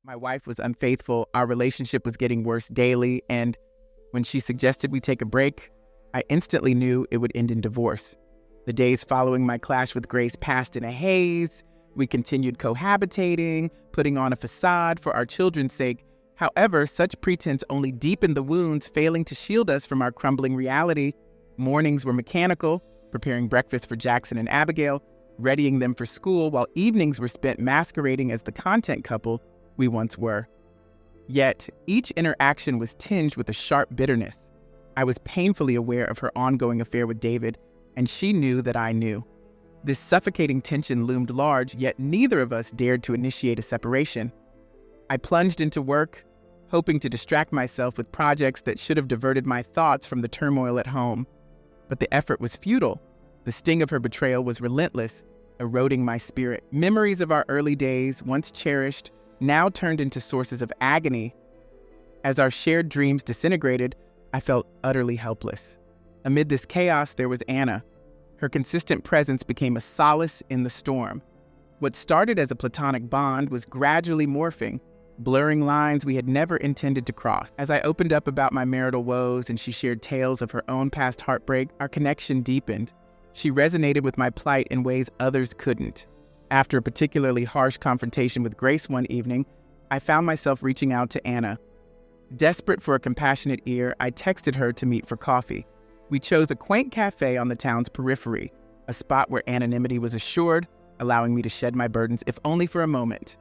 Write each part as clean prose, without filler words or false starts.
My wife was unfaithful, our relationship was getting worse daily, and when she suggested we take a break, I instantly knew it would end in divorce. The days following my clash with Grace passed in a haze. We continued cohabitating, putting on a facade for our children's sake. However, such pretense only deepened the wounds, failing to shield us from our crumbling reality. Mornings were mechanical, preparing breakfast for Jackson and Abigail, readying them for school, while evenings were spent masquerading as the content couple we once were. Yet, each interaction was tinged with a sharp bitterness. I was painfully aware of her ongoing affair with David, and she knew that I knew. This suffocating tension loomed large, yet neither of us dared to initiate a separation. I plunged into work, hoping to distract myself with projects that should have diverted my thoughts from the turmoil at home. But the effort was futile. The sting of her betrayal was relentless, eroding my spirit. Memories of our early days, once cherished, now turned into sources of agony. As our shared dreams disintegrated, I felt utterly helpless. Amid this chaos, there was Anna. Her consistent presence became a solace in the storm. What started as a platonic bond was gradually morphing, blurring lines we had never intended to cross. As I opened up about my marital woes and she shared tales of her own past heartbreak, our connection deepened. She resonated with my plight in ways others couldn't. After a particularly harsh confrontation with Grace one evening, I found myself reaching out to Anna. Desperate for a compassionate ear, I texted her to meet for coffee. We chose a quaint cafe on the town's periphery, a spot where anonymity was assured, allowing me to shed my burdens if only for a moment.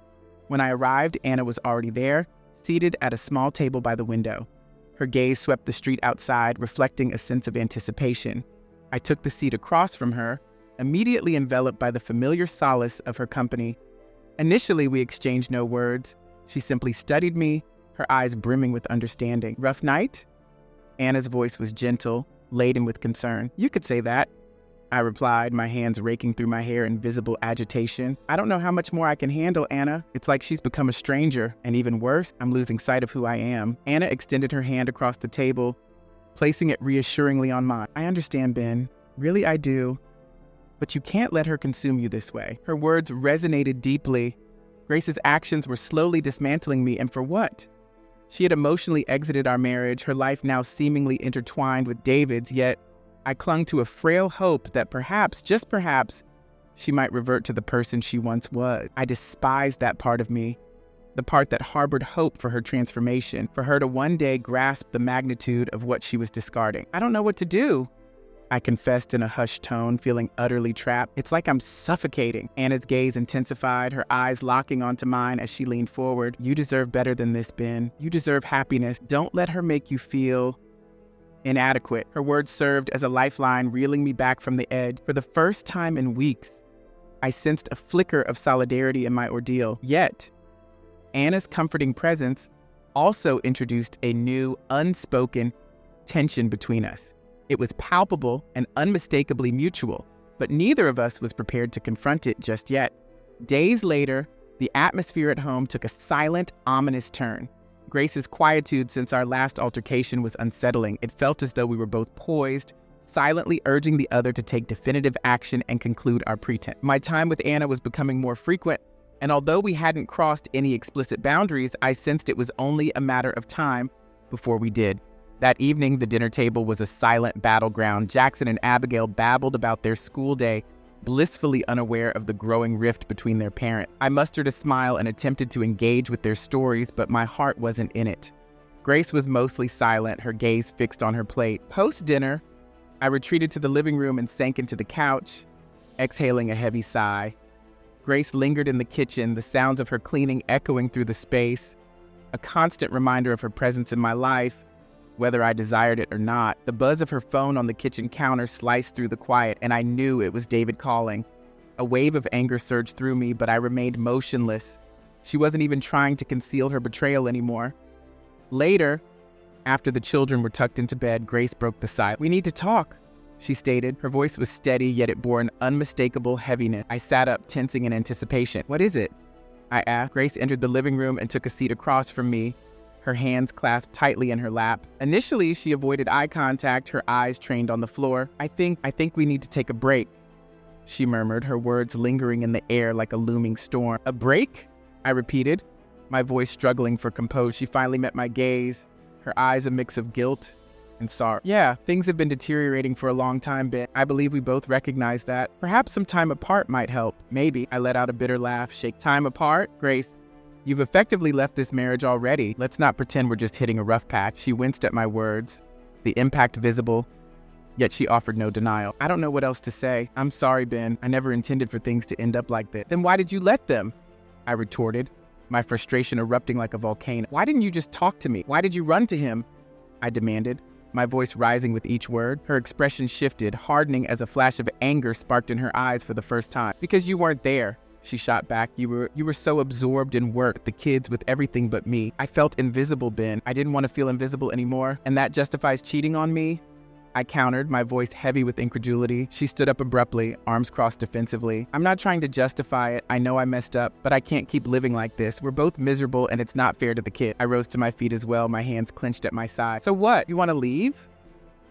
When I arrived, Anna was already there, seated at a small table by the window. Her gaze swept the street outside, reflecting a sense of anticipation. I took the seat across from her, immediately enveloped by the familiar solace of her company. Initially, we exchanged no words. She simply studied me, her eyes brimming with understanding. "Rough night?" Anna's voice was gentle, laden with concern. "You could say that," I replied, my hands raking through my hair in visible agitation. "I don't know how much more I can handle, Anna. It's like she's become a stranger, and even worse, I'm losing sight of who I am." Anna extended her hand across the table, placing it reassuringly on mine. "I understand, Ben. Really, I do. But you can't let her consume you this way." Her words resonated deeply. Grace's actions were slowly dismantling me, and for what? She had emotionally exited our marriage, her life now seemingly intertwined with David's, yet I clung to a frail hope that perhaps, just perhaps, she might revert to the person she once was. I despised that part of me, the part that harbored hope for her transformation, for her to one day grasp the magnitude of what she was discarding. "I don't know what to do," I confessed in a hushed tone, feeling utterly trapped. "It's like I'm suffocating." Anna's gaze intensified, her eyes locking onto mine as she leaned forward. "You deserve better than this, Ben. You deserve happiness. Don't let her make you feel inadequate." Her words served as a lifeline, reeling me back from the edge. For the first time in weeks, I sensed a flicker of solidarity in my ordeal. Yet, Anna's comforting presence also introduced a new, unspoken tension between us. It was palpable and unmistakably mutual, but neither of us was prepared to confront it just yet. Days later, the atmosphere at home took a silent, ominous turn. Grace's quietude since our last altercation was unsettling. It felt as though we were both poised, silently urging the other to take definitive action and conclude our pretense. My time with Anna was becoming more frequent, and although we hadn't crossed any explicit boundaries, I sensed it was only a matter of time before we did. That evening, the dinner table was a silent battleground. Jackson and Abigail babbled about their school day, blissfully unaware of the growing rift between their parents. I mustered a smile and attempted to engage with their stories, but my heart wasn't in it. Grace was mostly silent, her gaze fixed on her plate. Post-dinner, I retreated to the living room and sank into the couch, exhaling a heavy sigh. Grace lingered in the kitchen, the sounds of her cleaning echoing through the space, a constant reminder of her presence in my life, whether I desired it or not. The buzz of her phone on the kitchen counter sliced through the quiet, and I knew it was David calling. A wave of anger surged through me, but I remained motionless. She wasn't even trying to conceal her betrayal anymore. Later, after the children were tucked into bed, Grace broke the silence. "We need to talk," she stated. Her voice was steady, yet it bore an unmistakable heaviness. I sat up, tensing in anticipation. "What is it?" I asked. Grace entered the living room and took a seat across from me, her hands clasped tightly in her lap. Initially, she avoided eye contact, her eyes trained on the floor. I think we need to take a break," she murmured, her words lingering in the air like a looming storm. "A break?" I repeated, my voice struggling for composure. She finally met my gaze, her eyes a mix of guilt and sorrow. Yeah, things have been deteriorating for a long time, Ben. I believe we both recognize that. Perhaps some time apart might help. Maybe. I let out a bitter laugh. Shake. Time apart? Grace, you've effectively left this marriage already. Let's not pretend we're just hitting a rough patch. She winced at my words, the impact visible, yet she offered no denial. I don't know what else to say. I'm sorry, Ben. I never intended for things to end up like this. Then why did you let them? I retorted, my frustration erupting like a volcano. Why didn't you just talk to me? Why did you run to him? I demanded, my voice rising with each word. Her expression shifted, hardening as a flash of anger sparked in her eyes for the first time. Because you weren't there, she shot back. You were so absorbed in work, the kids, with everything but me. I felt invisible, Ben. I didn't want to feel invisible anymore. And that justifies cheating on me? I countered, my voice heavy with incredulity. She stood up abruptly, arms crossed defensively. I'm not trying to justify it. I know I messed up, but I can't keep living like this. We're both miserable and it's not fair to the kid. I rose to my feet as well, my hands clenched at my side. So what? You want to leave?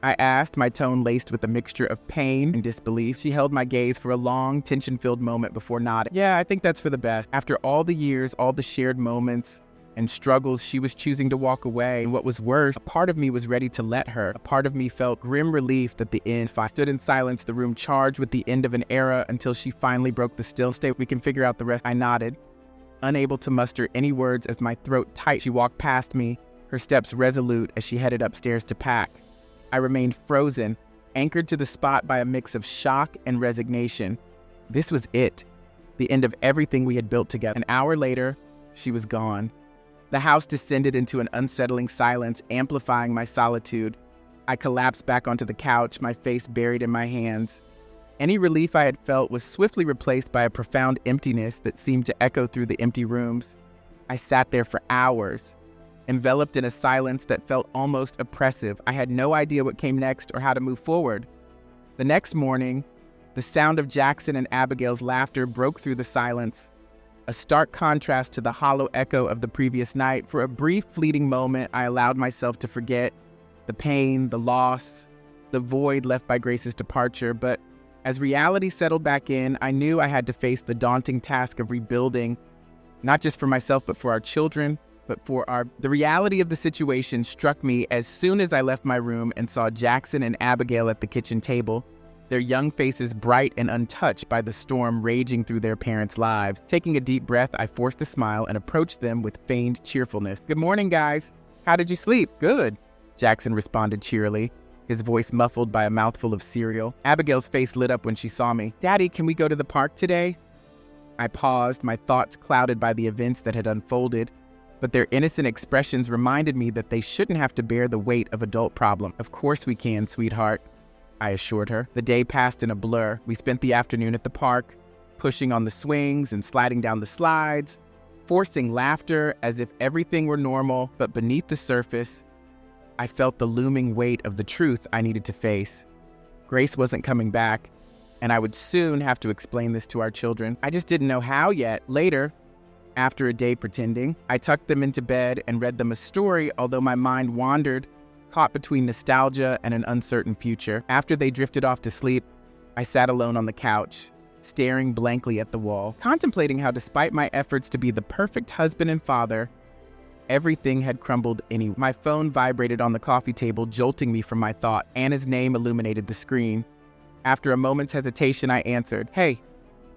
I asked, my tone laced with a mixture of pain and disbelief. She held my gaze for a long, tension-filled moment before nodding. Yeah, I think that's for the best. After all the years, all the shared moments and struggles, she was choosing to walk away. And what was worse, a part of me was ready to let her. A part of me felt grim relief that the end. I stood in silence, the room charged with the end of an era, until she finally broke the still. Stay, we can figure out the rest. I nodded, unable to muster any words as my throat tight. She walked past me, her steps resolute as she headed upstairs to pack. I remained frozen, anchored to the spot by a mix of shock and resignation. This was it, the end of everything we had built together. An hour later, she was gone. The house descended into an unsettling silence, amplifying my solitude. I collapsed back onto the couch, my face buried in my hands. Any relief I had felt was swiftly replaced by a profound emptiness that seemed to echo through the empty rooms. I sat there for hours, enveloped in a silence that felt almost oppressive. I had no idea what came next or how to move forward. The next morning, the sound of Jackson and Abigail's laughter broke through the silence, a stark contrast to the hollow echo of the previous night. For a brief, fleeting moment, I allowed myself to forget the pain, the loss, the void left by Grace's departure. But as reality settled back in, I knew I had to face the daunting task of rebuilding, not just for myself, but for our children, the reality of the situation struck me as soon as I left my room and saw Jackson and Abigail at the kitchen table, their young faces bright and untouched by the storm raging through their parents' lives. Taking a deep breath, I forced a smile and approached them with feigned cheerfulness. Good morning, guys. How did you sleep? Good, Jackson responded cheerily, his voice muffled by a mouthful of cereal. Abigail's face lit up when she saw me. Daddy, can we go to the park today? I paused, my thoughts clouded by the events that had unfolded, but their innocent expressions reminded me that they shouldn't have to bear the weight of adult problem. Of course we can, sweetheart, I assured her. The day passed in a blur. We spent the afternoon at the park, pushing on the swings and sliding down the slides, forcing laughter as if everything were normal, but beneath the surface, I felt the looming weight of the truth I needed to face. Grace wasn't coming back, and I would soon have to explain this to our children. I just didn't know how yet. Later, after a day pretending, I tucked them into bed and read them a story, although my mind wandered, caught between nostalgia and an uncertain future. After they drifted off to sleep, I sat alone on the couch, staring blankly at the wall, contemplating how despite my efforts to be the perfect husband and father, everything had crumbled anyway. My phone vibrated on the coffee table, jolting me from my thought. Anna's name illuminated the screen. After a moment's hesitation, I answered, "Hey."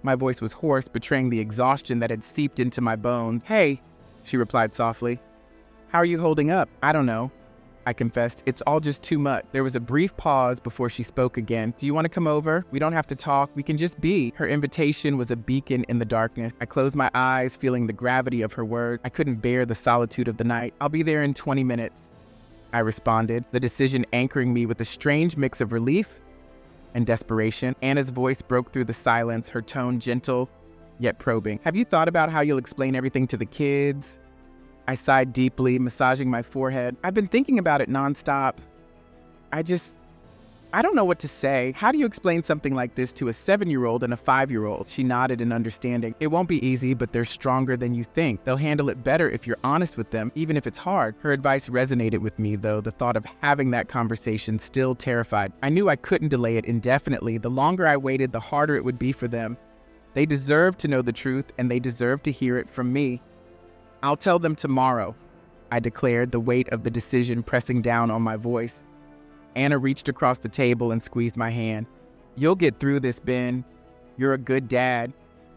My voice was hoarse, betraying the exhaustion that had seeped into my bones. "Hey," she replied softly. "How are you holding up?" "I don't know," I confessed. "It's all just too much." There was a brief pause before she spoke again. "Do you want to come over? We don't have to talk. We can just be." Her invitation was a beacon in the darkness. I closed my eyes, feeling the gravity of her words. I couldn't bear the solitude of the night. "I'll be there in 20 minutes, I responded, the decision anchoring me with a strange mix of relief and desperation. Anna's voice broke through the silence, her tone gentle yet probing. "Have you thought about how you'll explain everything to the kids?" I sighed deeply, massaging my forehead. "I've been thinking about it nonstop. I don't know what to say. How do you explain something like this to a 7-year-old and a 5-year-old? She nodded in understanding. "It won't be easy, but they're stronger than you think. They'll handle it better if you're honest with them, even if it's hard." Her advice resonated with me, though the thought of having that conversation still terrified. I knew I couldn't delay it indefinitely. The longer I waited, the harder it would be for them. They deserved to know the truth, and they deserved to hear it from me. I'll tell them tomorrow, I declared, the weight of the decision pressing down on my voice. Anna reached across the table and squeezed my hand. You'll get through this, Ben. You're a good dad.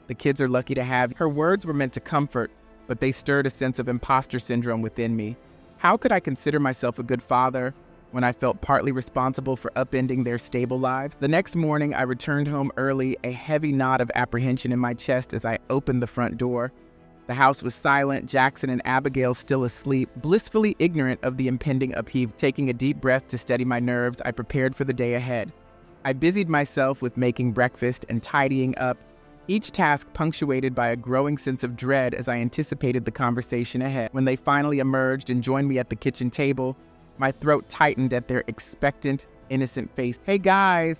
The kids are lucky to have you. Her words were meant to comfort, but they stirred a sense of imposter syndrome within me. How could I consider myself a good father when I felt partly responsible for upending their stable lives? The next morning, I returned home early, a heavy knot of apprehension in my chest as I opened the front door. The house was silent, Jackson and Abigail still asleep, blissfully ignorant of the impending upheaval. Taking a deep breath to steady my nerves, I prepared for the day ahead. I busied myself with making breakfast and tidying up, each task punctuated by a growing sense of dread as I anticipated the conversation ahead. When they finally emerged and joined me at the kitchen table, my throat tightened at their expectant, innocent face. Hey guys,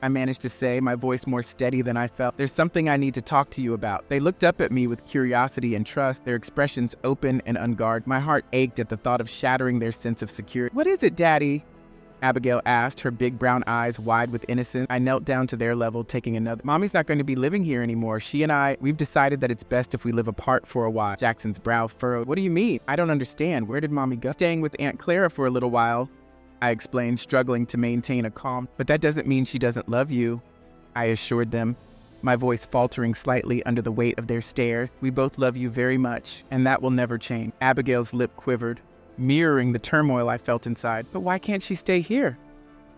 I managed to say, my voice more steady than I felt. There's something I need to talk to you about. They looked up at me with curiosity and trust, their expressions open and unguarded. My heart ached at the thought of shattering their sense of security. What is it, Daddy? Abigail asked, her big brown eyes wide with innocence. I knelt down to their level, taking another. Mommy's not going to be living here anymore. She and we've decided that it's best if we live apart for a while. Jackson's brow furrowed. What do you mean? I don't understand. Where did Mommy go? Staying with Aunt Clara for a little while, I explained, struggling to maintain a calm. But that doesn't mean she doesn't love you, I assured them, my voice faltering slightly under the weight of their stares. We both love you very much, and that will never change. Abigail's lip quivered, mirroring the turmoil I felt inside. But why can't she stay here?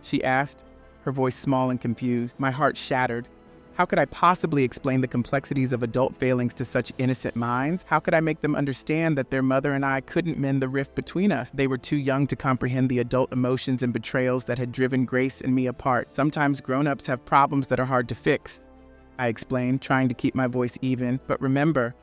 She asked, her voice small and confused. My heart shattered. How could I possibly explain the complexities of adult failings to such innocent minds? How could I make them understand that their mother and I couldn't mend the rift between us? They were too young to comprehend the adult emotions and betrayals that had driven Grace and me apart. Sometimes grown-ups have problems that are hard to fix, I explained, trying to keep my voice even. But remember,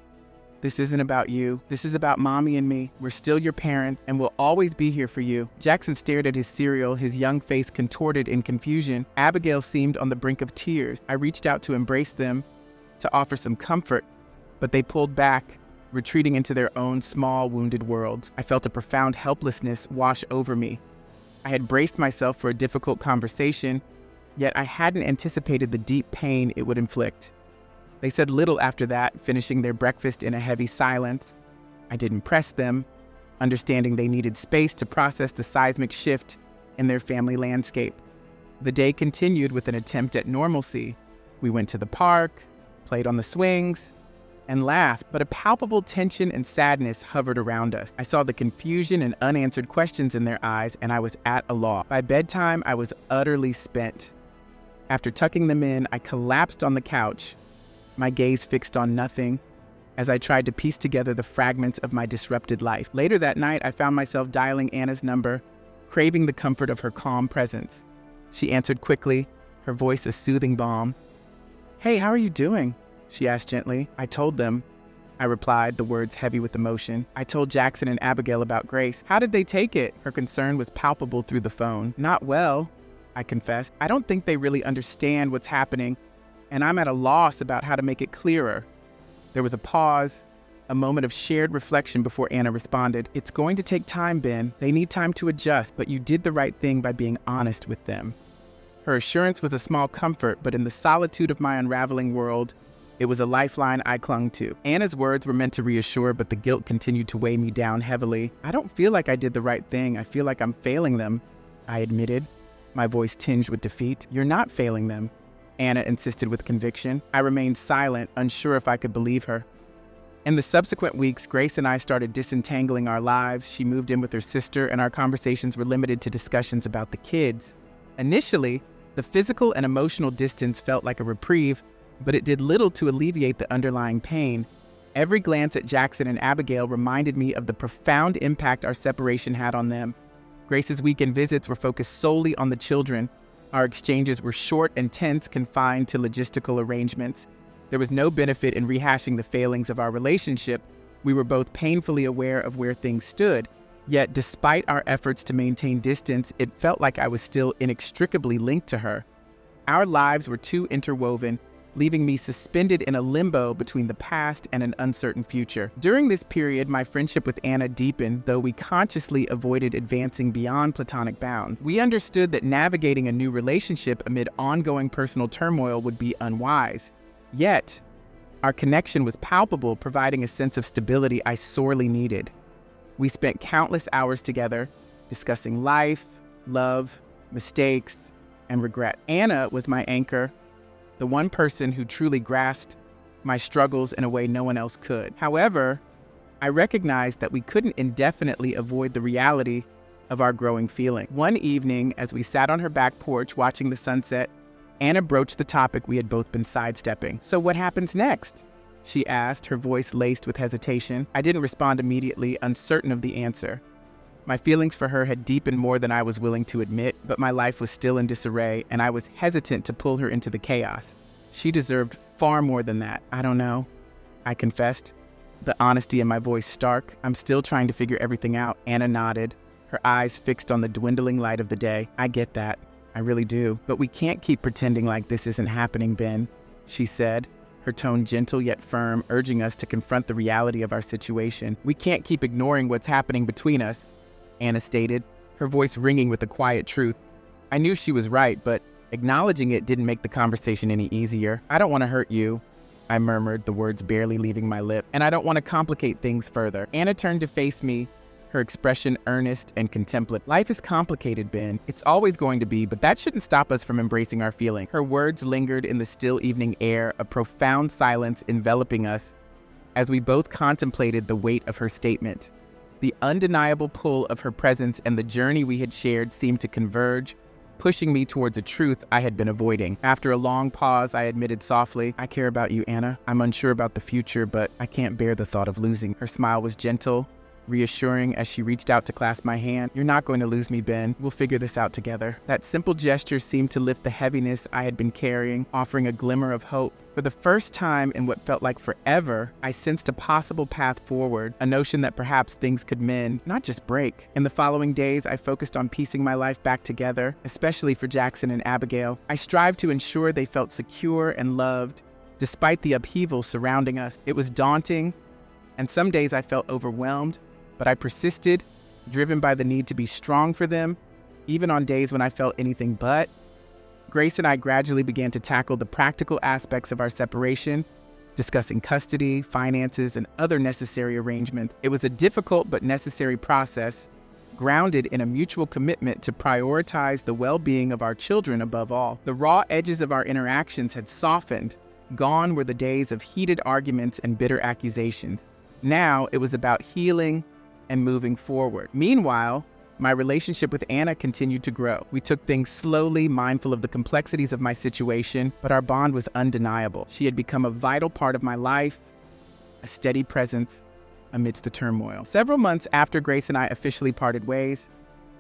this isn't about you. This is about Mommy and me. We're still your parents, and we'll always be here for you. Jackson stared at his cereal, his young face contorted in confusion. Abigail seemed on the brink of tears. I reached out to embrace them, to offer some comfort, but they pulled back, retreating into their own small, wounded worlds. I felt a profound helplessness wash over me. I had braced myself for a difficult conversation, yet I hadn't anticipated the deep pain it would inflict. They said little after that, finishing their breakfast in a heavy silence. I didn't press them, understanding they needed space to process the seismic shift in their family landscape. The day continued with an attempt at normalcy. We went to the park, played on the swings, and laughed, but a palpable tension and sadness hovered around us. I saw the confusion and unanswered questions in their eyes, and I was at a loss. By bedtime, I was utterly spent. After tucking them in, I collapsed on the couch, my gaze fixed on nothing, as I tried to piece together the fragments of my disrupted life. Later that night, I found myself dialing Anna's number, craving the comfort of her calm presence. She answered quickly, her voice a soothing balm. Hey, how are you doing? She asked gently. I told them, I replied, the words heavy with emotion. I told Jackson and Abigail about Grace. How did they take it? Her concern was palpable through the phone. Not well, I confessed. I don't think they really understand what's happening, and I'm at a loss about how to make it clearer. There was a pause, a moment of shared reflection before Anna responded. It's going to take time, Ben. They need time to adjust, but you did the right thing by being honest with them. Her assurance was a small comfort, but in the solitude of my unraveling world, it was a lifeline I clung to. Anna's words were meant to reassure, but the guilt continued to weigh me down heavily. I don't feel like I did the right thing. I feel like I'm failing them, I admitted, my voice tinged with defeat. You're not failing them, Anna insisted with conviction. I remained silent, unsure if I could believe her. In the subsequent weeks, Grace and I started disentangling our lives. She moved in with her sister, and our conversations were limited to discussions about the kids. Initially, the physical and emotional distance felt like a reprieve, but it did little to alleviate the underlying pain. Every glance at Jackson and Abigail reminded me of the profound impact our separation had on them. Grace's weekend visits were focused solely on the children. Our exchanges were short and tense, confined to logistical arrangements. There was no benefit in rehashing the failings of our relationship. We were both painfully aware of where things stood. Yet, despite our efforts to maintain distance, it felt like I was still inextricably linked to her. Our lives were too interwoven, leaving me suspended in a limbo between the past and an uncertain future. During this period, my friendship with Anna deepened, though we consciously avoided advancing beyond platonic bounds. We understood that navigating a new relationship amid ongoing personal turmoil would be unwise. Yet, Our connection was palpable, providing a sense of stability I sorely needed. We spent countless hours together, discussing life, love, mistakes, and regret. Anna was my anchor, the one person who truly grasped my struggles in a way no one else could. However, I recognized that we couldn't indefinitely avoid the reality of our growing feeling. One evening, as we sat on her back porch watching the sunset, Anna broached the topic we had both been sidestepping. "So what happens next?" she asked, her voice laced with hesitation. I didn't respond immediately, uncertain of the answer. My feelings for her had deepened more than I was willing to admit, but my life was still in disarray, and I was hesitant to pull her into the chaos. She deserved far more than that. "I don't know," I confessed, the honesty in my voice stark. "I'm still trying to figure everything out." Anna nodded, her eyes fixed on the dwindling light of the day. "I get that. I really do. But we can't keep pretending like this isn't happening, Ben," she said, her tone gentle yet firm, urging us to confront the reality of our situation. "We can't keep ignoring what's happening between us," Anna stated, her voice ringing with the quiet truth. I knew she was right, but acknowledging it didn't make the conversation any easier. "I don't want to hurt you," I murmured, the words barely leaving my lip, "and I don't want to complicate things further." Anna turned to face me, her expression earnest and contemplative. "Life is complicated, Ben. It's always going to be, but that shouldn't stop us from embracing our feelings." Her words lingered in the still evening air, a profound silence enveloping us as we both contemplated the weight of her statement. The undeniable pull of her presence and the journey we had shared seemed to converge, pushing me towards a truth I had been avoiding. After a long pause, I admitted softly, "I care about you, Anna. I'm unsure about the future, but I can't bear the thought of losing." Her smile was gentle, reassuring as she reached out to clasp my hand. "You're not going to lose me, Ben. We'll figure this out together." That simple gesture seemed to lift the heaviness I had been carrying, offering a glimmer of hope. For the first time in what felt like forever, I sensed a possible path forward, a notion that perhaps things could mend, not just break. In the following days, I focused on piecing my life back together, especially for Jackson and Abigail. I strived to ensure they felt secure and loved, despite the upheaval surrounding us. It was daunting, and some days I felt overwhelmed, but I persisted, driven by the need to be strong for them, even on days when I felt anything but. Grace and I gradually began to tackle the practical aspects of our separation, discussing custody, finances, and other necessary arrangements. It was a difficult but necessary process, grounded in a mutual commitment to prioritize the well-being of our children above all. The raw edges of our interactions had softened. Gone were the days of heated arguments and bitter accusations. Now it was about healing and moving forward. Meanwhile, my relationship with Anna continued to grow. We took things slowly, mindful of the complexities of my situation, but our bond was undeniable. She had become a vital part of my life, a steady presence amidst the turmoil. Several months after Grace and I officially parted ways,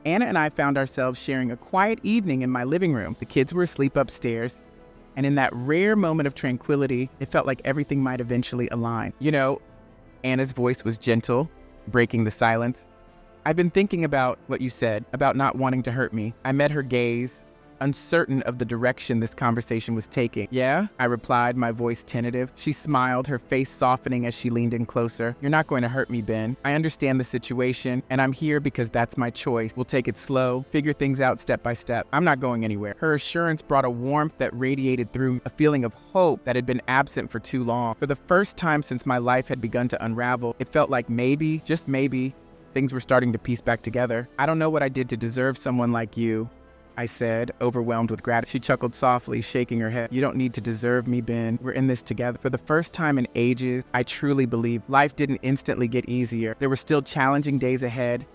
Anna and I found ourselves sharing a quiet evening in my living room. The kids were asleep upstairs, and in that rare moment of tranquility, it felt like everything might eventually align. "You know," Anna's voice was gentle, breaking the silence, "I've been thinking about what you said, about not wanting to hurt me." I met her gaze, uncertain of the direction this conversation was taking. "Yeah?" I replied, my voice tentative. She smiled, her face softening as she leaned in closer. "You're not going to hurt me, Ben. I understand the situation, and I'm here because that's my choice. We'll take it slow, figure things out step by step. I'm not going anywhere." Her assurance brought a warmth that radiated through, a feeling of hope that had been absent for too long. For the first time since my life had begun to unravel, it felt like maybe, just maybe, things were starting to piece back together. "I don't know what I did to deserve someone like you," I said, overwhelmed with gratitude. She chuckled softly, shaking her head. "You don't need to deserve me, Ben. We're in this together." For the first time in ages, I truly believed life didn't instantly get easier. There were still challenging days ahead,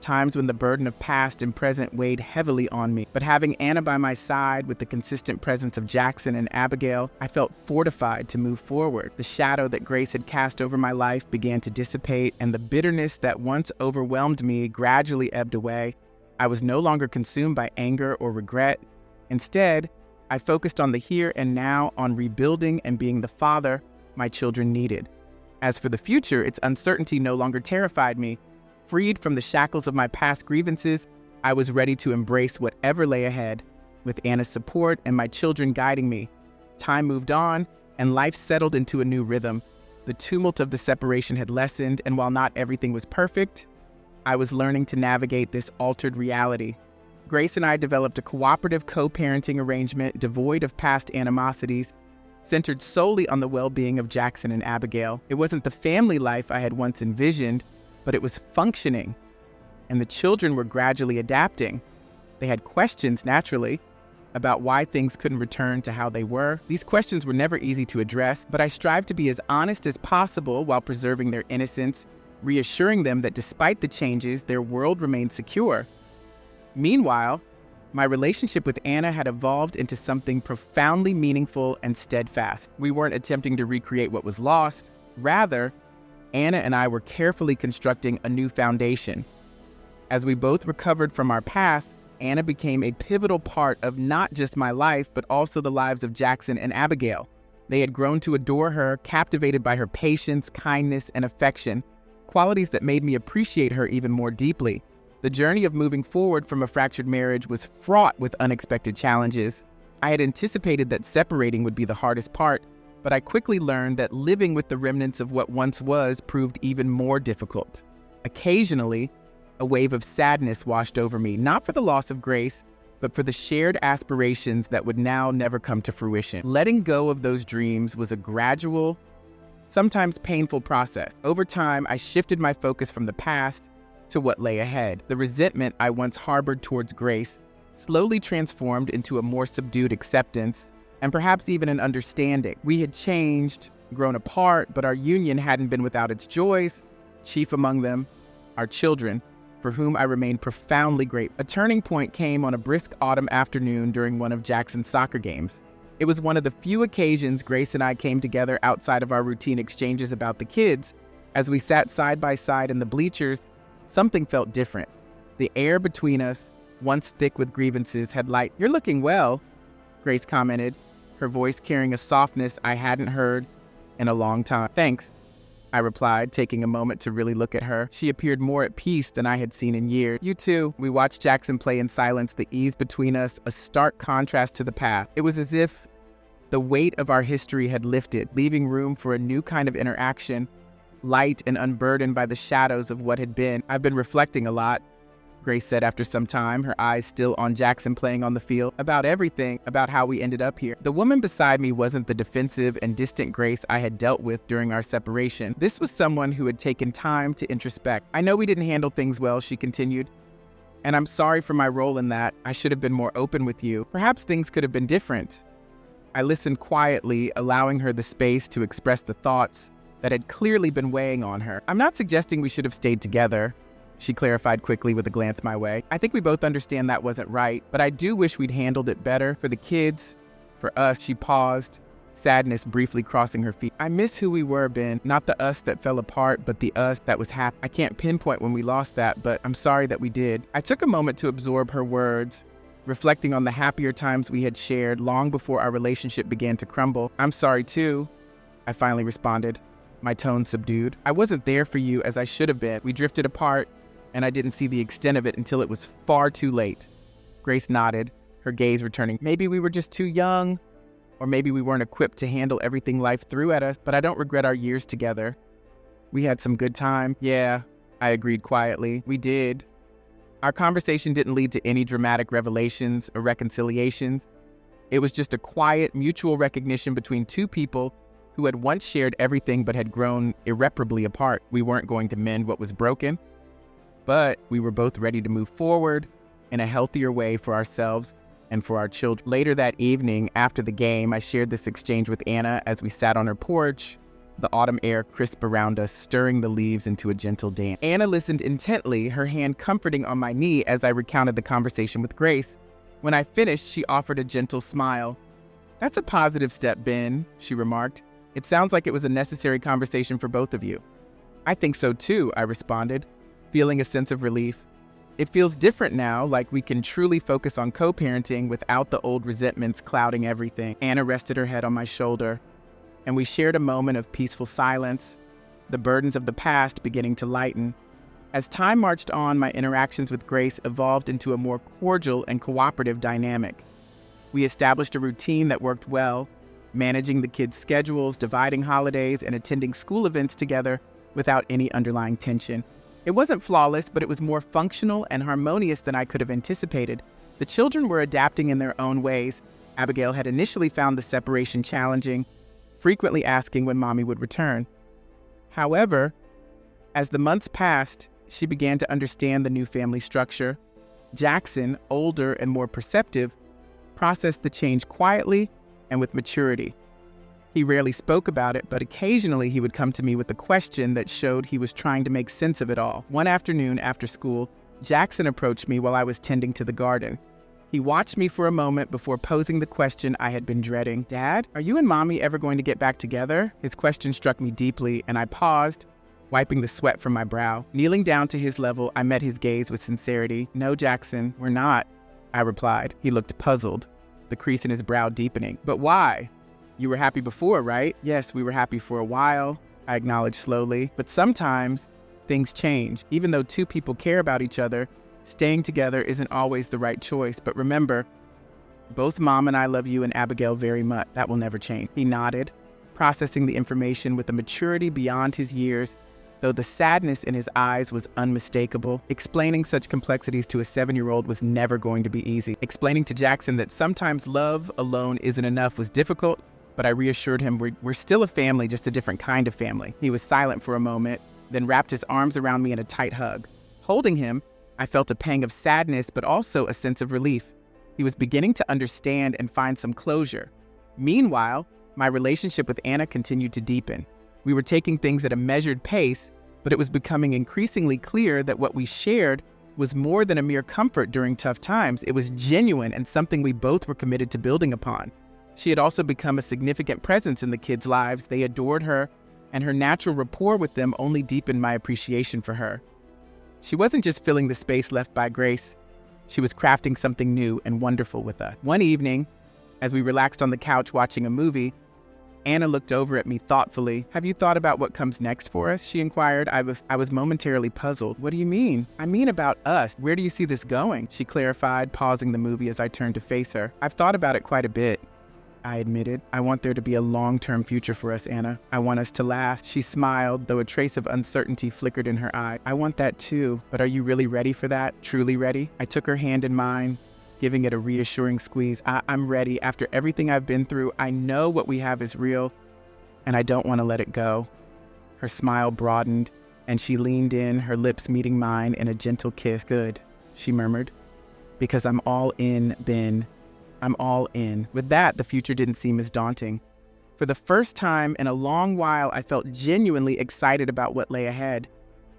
times when the burden of past and present weighed heavily on me. But having Anna by my side, with the consistent presence of Jackson and Abigail, I felt fortified to move forward. The shadow that Grace had cast over my life began to dissipate, and the bitterness that once overwhelmed me gradually ebbed away. I was no longer consumed by anger or regret. Instead, I focused on the here and now, on rebuilding and being the father my children needed. As for the future, its uncertainty no longer terrified me. Freed from the shackles of my past grievances, I was ready to embrace whatever lay ahead. With Anna's support and my children guiding me, time moved on and life settled into a new rhythm. The tumult of the separation had lessened, and while not everything was perfect, I was learning to navigate this altered reality. Grace and I developed a cooperative co-parenting arrangement devoid of past animosities, centered solely on the well-being of Jackson and Abigail. It wasn't the family life I had once envisioned, but it was functioning, and the children were gradually adapting. They had questions, naturally, about why things couldn't return to how they were. These questions were never easy to address, but I strived to be as honest as possible while preserving their innocence, reassuring them that despite the changes, their world remained secure. Meanwhile, my relationship with Anna had evolved into something profoundly meaningful and steadfast. We weren't attempting to recreate what was lost. Rather, Anna and I were carefully constructing a new foundation. As we both recovered from our past, Anna became a pivotal part of not just my life, but also the lives of Jackson and Abigail. They had grown to adore her, captivated by her patience, kindness, and affection, qualities that made me appreciate her even more deeply. The journey of moving forward from a fractured marriage was fraught with unexpected challenges. I had anticipated that separating would be the hardest part, but I quickly learned that living with the remnants of what once was proved even more difficult. Occasionally, a wave of sadness washed over me, not for the loss of Grace, but for the shared aspirations that would now never come to fruition. Letting go of those dreams was a gradual, sometimes painful process. Over time, I shifted my focus from the past to what lay ahead. The resentment I once harbored towards Grace slowly transformed into a more subdued acceptance, and perhaps even an understanding. We had changed, grown apart, but our union hadn't been without its joys, chief among them, our children, for whom I remained profoundly grateful. A turning point came on a brisk autumn afternoon during one of Jackson's soccer games. It was one of the few occasions Grace and I came together outside of our routine exchanges about the kids. As we sat side by side in the bleachers, something felt different. The air between us, once thick with grievances, had light. "You're looking well," Grace commented, her voice carrying a softness I hadn't heard in a long time. "Thanks," I replied, taking a moment to really look at her. She appeared more at peace than I had seen in years. "You too." We watched Jackson play in silence, the ease between us a stark contrast to the past. It was as if the weight of our history had lifted, leaving room for a new kind of interaction, light and unburdened by the shadows of what had been. "I've been reflecting a lot," Grace said after some time, her eyes still on Jackson playing on the field. "About everything, about how we ended up here." The woman beside me wasn't the defensive and distant Grace I had dealt with during our separation. This was someone who had taken time to introspect. "I know we didn't handle things well," she continued, "and I'm sorry for my role in that. I should have been more open with you. Perhaps things could have been different." I listened quietly, allowing her the space to express the thoughts that had clearly been weighing on her. "I'm not suggesting we should have stayed together," she clarified quickly with a glance my way. "I think we both understand that wasn't right, but I do wish we'd handled it better for the kids, for us." She paused, sadness briefly crossing her feet. "I miss who we were, Ben. Not the us that fell apart, but the us that was happy. I can't pinpoint when we lost that, but I'm sorry that we did." I took a moment to absorb her words, reflecting on the happier times we had shared long before our relationship began to crumble. "I'm sorry too," I finally responded, my tone subdued. "I wasn't there for you as I should have been. We drifted apart, and I didn't see the extent of it until it was far too late." Grace nodded, her gaze returning. "Maybe we were just too young, or maybe we weren't equipped to handle everything life threw at us, but I don't regret our years together. We had some good time." "Yeah," I agreed quietly. "We did." Our conversation didn't lead to any dramatic revelations or reconciliations. It was just a quiet, mutual recognition between two people who had once shared everything but had grown irreparably apart. We weren't going to mend what was broken, but we were both ready to move forward in a healthier way for ourselves and for our children. Later that evening, after the game, I shared this exchange with Anna as we sat on her porch, the autumn air crisp around us, stirring the leaves into a gentle dance. Anna listened intently, her hand comforting on my knee as I recounted the conversation with Grace. When I finished, she offered a gentle smile. "That's a positive step, Ben," she remarked. "It sounds like it was a necessary conversation for both of you." "I think so too," I responded, feeling a sense of relief. "It feels different now, like we can truly focus on co-parenting without the old resentments clouding everything." Anna rested her head on my shoulder, and we shared a moment of peaceful silence, the burdens of the past beginning to lighten. As time marched on, my interactions with Grace evolved into a more cordial and cooperative dynamic. We established a routine that worked well, managing the kids' schedules, dividing holidays, and attending school events together without any underlying tension. It wasn't flawless, but it was more functional and harmonious than I could have anticipated. The children were adapting in their own ways, Abigail had initially found the separation challenging, frequently asking when mommy would return. However, as the months passed, she began to understand the new family structure. Jackson, older and more perceptive, processed the change quietly and with maturity. He rarely spoke about it, but occasionally he would come to me with a question that showed he was trying to make sense of it all. One afternoon after school, Jackson approached me while I was tending to the garden. He watched me for a moment before posing the question I had been dreading. "Dad, are you and Mommy ever going to get back together?" His question struck me deeply, and I paused, wiping the sweat from my brow. Kneeling down to his level, I met his gaze with sincerity. "No, Jackson, we're not," I replied. He looked puzzled, the crease in his brow deepening. "But why? You were happy before, right?" "Yes, we were happy for a while," I acknowledged slowly. "But sometimes things change. Even though two people care about each other, staying together isn't always the right choice. But remember, both Mom and I love you and Abigail very much. That will never change." He nodded, processing the information with a maturity beyond his years, though the sadness in his eyes was unmistakable. Explaining such complexities to a 7-year-old was never going to be easy. Explaining to Jackson that sometimes love alone isn't enough was difficult, but I reassured him we're still a family, just a different kind of family. He was silent for a moment, then wrapped his arms around me in a tight hug. Holding him, I felt a pang of sadness, but also a sense of relief. He was beginning to understand and find some closure. Meanwhile, my relationship with Anna continued to deepen. We were taking things at a measured pace, but it was becoming increasingly clear that what we shared was more than a mere comfort during tough times. It was genuine and something we both were committed to building upon. She had also become a significant presence in the kids' lives. They adored her, and her natural rapport with them only deepened my appreciation for her. She wasn't just filling the space left by Grace. She was crafting something new and wonderful with us. One evening, as we relaxed on the couch watching a movie, Anna looked over at me thoughtfully. "Have you thought about what comes next for us?" she inquired. I was momentarily puzzled. "What do you mean?" "I mean about us. Where do you see this going?" she clarified, pausing the movie as I turned to face her. "I've thought about it quite a bit," I admitted. "I want there to be a long-term future for us, Anna. I want us to last." She smiled, though a trace of uncertainty flickered in her eye. "I want that too, but are you really ready for that? Truly ready?" I took her hand in mine, giving it a reassuring squeeze. I'm ready. After everything I've been through, I know what we have is real, and I don't want to let it go." Her smile broadened, and she leaned in, her lips meeting mine in a gentle kiss. "Good," she murmured, "because I'm all in, Ben. I'm all in." With that, the future didn't seem as daunting. For the first time in a long while, I felt genuinely excited about what lay ahead.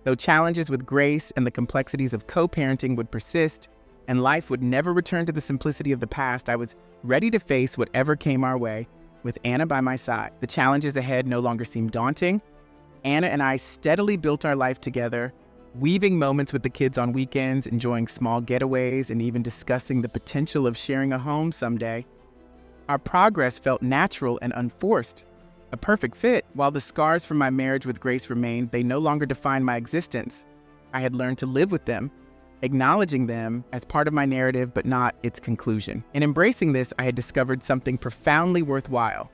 Though challenges with Grace and the complexities of co-parenting would persist, and life would never return to the simplicity of the past, I was ready to face whatever came our way, with Anna by my side. The challenges ahead no longer seemed daunting. Anna and I steadily built our life together, weaving moments with the kids on weekends, enjoying small getaways, and even discussing the potential of sharing a home someday. Our progress felt natural and unforced, a perfect fit. While the scars from my marriage with Grace remained, they no longer defined my existence. I had learned to live with them, acknowledging them as part of my narrative, but not its conclusion. In embracing this, I had discovered something profoundly worthwhile.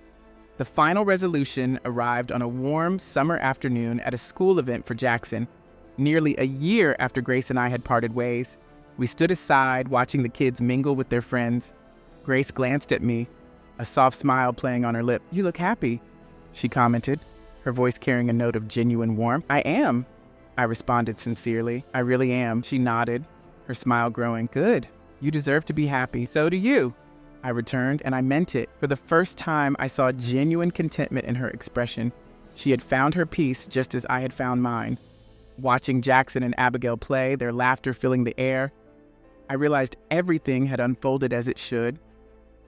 The final resolution arrived on a warm summer afternoon at a school event for Jackson. Nearly a year after Grace and I had parted ways, we stood aside watching the kids mingle with their friends. Grace glanced at me, a soft smile playing on her lip. "You look happy," she commented, her voice carrying a note of genuine warmth. "I am," I responded sincerely. "I really am." She nodded, her smile growing. "Good. You deserve to be happy. So do you," I returned, and I meant it. For the first time, I saw genuine contentment in her expression. She had found her peace just as I had found mine. Watching Jackson and Abigail play, their laughter filling the air, I realized everything had unfolded as it should.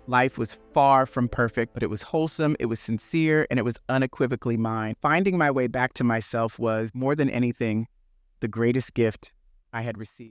Life was far from perfect, but it was wholesome, it was sincere, and it was unequivocally mine. Finding my way back to myself was, more than anything, the greatest gift I had received.